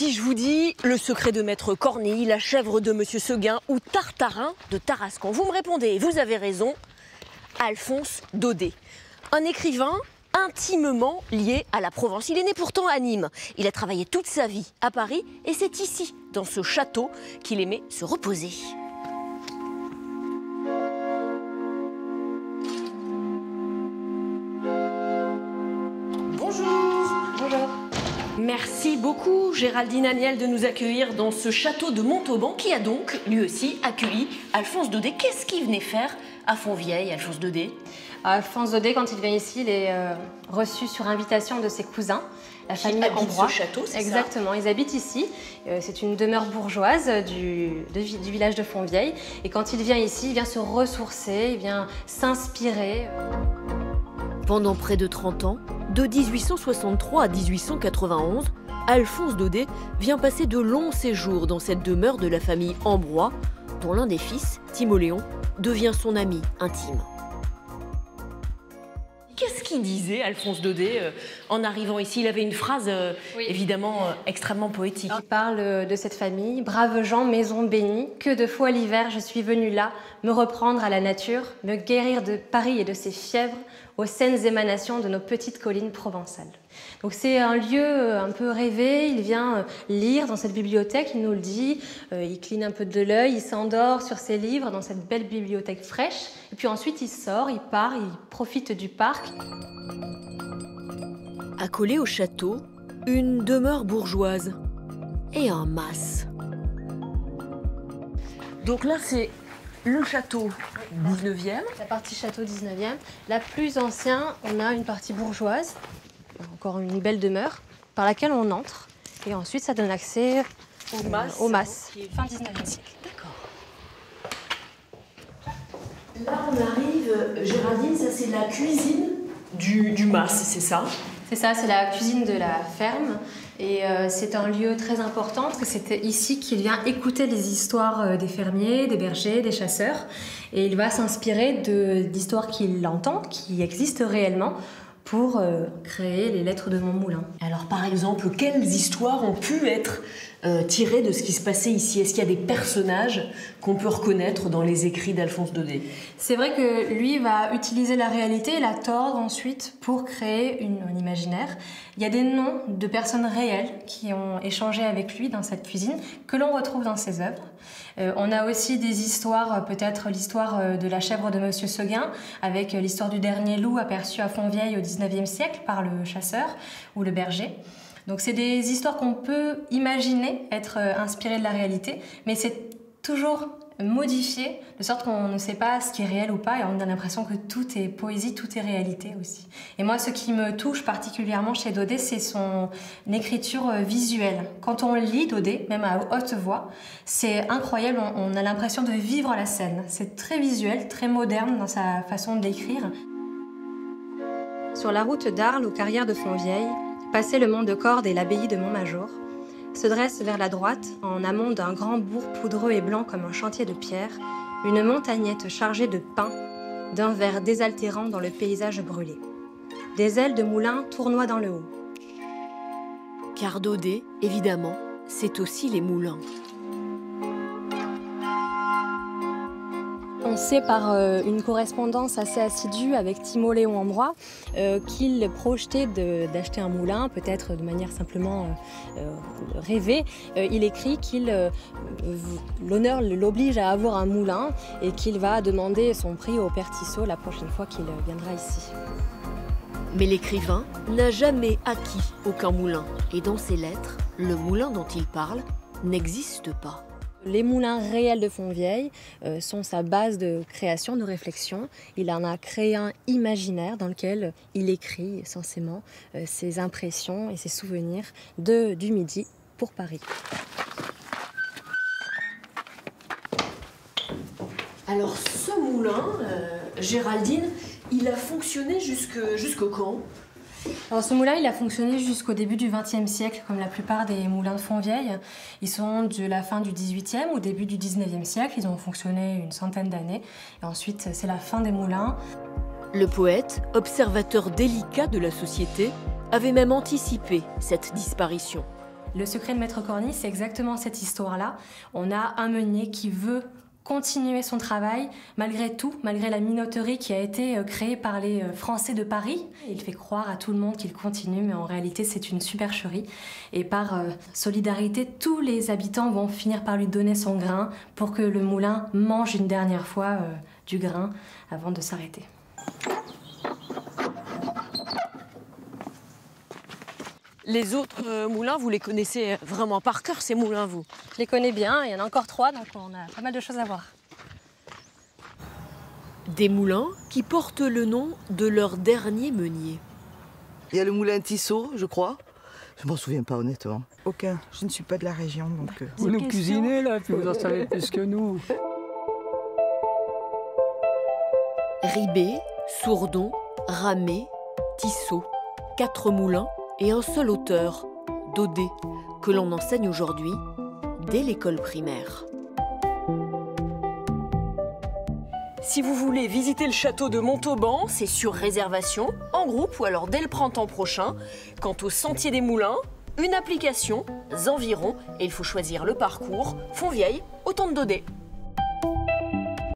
Si je vous dis Le secret de Maître Cornille, La chèvre de Monsieur Seguin ou Tartarin de Tarascon, vous me répondez, vous avez raison, Alphonse Daudet. Un écrivain intimement lié à la Provence. Il est né pourtant à Nîmes. Il a travaillé toute sa vie à Paris et c'est ici, dans ce château, qu'il aimait se reposer. Merci beaucoup Géraldine Aniel de nous accueillir dans ce château de Montauban qui a donc, lui aussi, accueilli Alphonse Daudet. Qu'est-ce qu'il venait faire à Fontvieille, Alphonse Daudet? Alphonse Daudet, quand il vient ici, il est reçu sur invitation de ses cousins, la famille Ambrois. Ce château, c'est ça? Exactement, ils habitent ici. C'est une demeure bourgeoise du village de Fontvieille. Et quand il vient ici, il vient se ressourcer, il vient s'inspirer. Pendant près de 30 ans, de 1863 à 1891, Alphonse Daudet vient passer de longs séjours dans cette demeure de la famille Ambrois, dont l'un des fils, Timoléon, devient son ami intime. Qu'est-ce qu'il disait, Alphonse Daudet, en arrivant ici? Il avait une phrase, évidemment, extrêmement poétique. Il parle de cette famille. « Braves gens, maison bénie, que de fois l'hiver je suis venu là, me reprendre à la nature, me guérir de Paris et de ses fièvres, aux saines émanations de nos petites collines provençales. » Donc c'est un lieu un peu rêvé, il vient lire dans cette bibliothèque, il nous le dit, il cligne un peu de l'œil, il s'endort sur ses livres dans cette belle bibliothèque fraîche, et puis ensuite il sort, il part, il profite du parc. Accolé au château, une demeure bourgeoise et un mas. Donc là c'est le château 19e. La partie château 19e. La plus ancienne, on a une partie bourgeoise, encore une belle demeure, par laquelle on entre. Et ensuite, ça donne accès au mas. Qui est fin 19e siècle. D'accord. Là, on arrive, Géraldine, ça c'est la cuisine du mas, c'est ça? C'est ça, c'est la cuisine de la ferme. Et c'est un lieu très important parce que c'était ici qu'il vient écouter les histoires des fermiers, des bergers, des chasseurs. Et il va s'inspirer d'histoires qu'il entend, qui existent réellement, pour créer les lettres de Montmoulin. Alors par exemple, quelles histoires ont pu être tirées de ce qui se passait ici? Est-ce qu'il y a des personnages qu'on peut reconnaître dans les écrits d'Alphonse Daudet? C'est vrai que lui va utiliser la réalité et la tordre ensuite pour créer un imaginaire. Il y a des noms de personnes réelles qui ont échangé avec lui dans cette cuisine que l'on retrouve dans ses œuvres. On a aussi des histoires, peut-être l'histoire de la chèvre de Monsieur Seguin, avec l'histoire du dernier loup aperçu à Fontvieille au XIXe siècle par le chasseur ou le berger. Donc c'est des histoires qu'on peut imaginer être inspirées de la réalité, mais c'est toujours modifié, de sorte qu'on ne sait pas ce qui est réel ou pas, et on a l'impression que tout est poésie, tout est réalité aussi. Et moi, ce qui me touche particulièrement chez Daudet, c'est son écriture visuelle. Quand on lit Daudet, même à haute voix, c'est incroyable, on a l'impression de vivre la scène. C'est très visuel, très moderne dans sa façon d'écrire. Sur la route d'Arles aux carrières de Fontvieille, passé le mont de Cordes et l'abbaye de Montmajour, se dresse vers la droite, en amont d'un grand bourg poudreux et blanc comme un chantier de pierre, une montagnette chargée de pins, d'un vert désaltérant dans le paysage brûlé. Des ailes de moulin tournoient dans le haut. Car Daudet, évidemment, c'est aussi les moulins. On sait par une correspondance assez assidue avec Timoléon Ambrois qu'il projetait d'acheter un moulin, peut-être de manière simplement rêvée. Il écrit l'honneur l'oblige à avoir un moulin et qu'il va demander son prix au père Tissot la prochaine fois qu'il viendra ici. Mais l'écrivain n'a jamais acquis aucun moulin. Et dans ses lettres, le moulin dont il parle n'existe pas. Les moulins réels de Fontvieille sont sa base de création, de réflexion. Il en a créé un imaginaire dans lequel il écrit censément ses impressions et ses souvenirs du Midi pour Paris. Alors ce moulin, Géraldine, il a fonctionné jusqu'au quand? Alors ce moulin, il a fonctionné jusqu'au début du XXe siècle, comme la plupart des moulins de Fontvieille. Ils sont de la fin du XVIIIe au début du XIXe siècle. Ils ont fonctionné une centaine d'années. Et ensuite, c'est la fin des moulins. Le poète, observateur délicat de la société, avait même anticipé cette disparition. Le secret de Maître Corny, c'est exactement cette histoire-là. On a un meunier qui veut continuer son travail, malgré tout, malgré la minoterie qui a été créée par les Français de Paris. Il fait croire à tout le monde qu'il continue, mais en réalité, c'est une supercherie. Et par solidarité, tous les habitants vont finir par lui donner son grain pour que le moulin mange une dernière fois du grain avant de s'arrêter. Les autres moulins, vous les connaissez vraiment par cœur, ces moulins, vous? Je les connais bien, il y en a encore 3, donc on a pas mal de choses à voir. Des moulins qui portent le nom de leur dernier meunier. Il y a le moulin Tissot, je crois. Je m'en souviens pas, honnêtement. Aucun. Je ne suis pas de la région, donc... Vous nous cuisinez, là, puis vous en savez plus que nous. Ribé, Sourdon, Ramé, Tissot. 4 moulins et un seul auteur, Daudet, que l'on enseigne aujourd'hui dès l'école primaire. Si vous voulez visiter le château de Montauban, c'est sur réservation, en groupe ou alors dès le printemps prochain. Quant au Sentier des Moulins, une application, Environ, et il faut choisir le parcours Fontvieille, au temps de Daudet.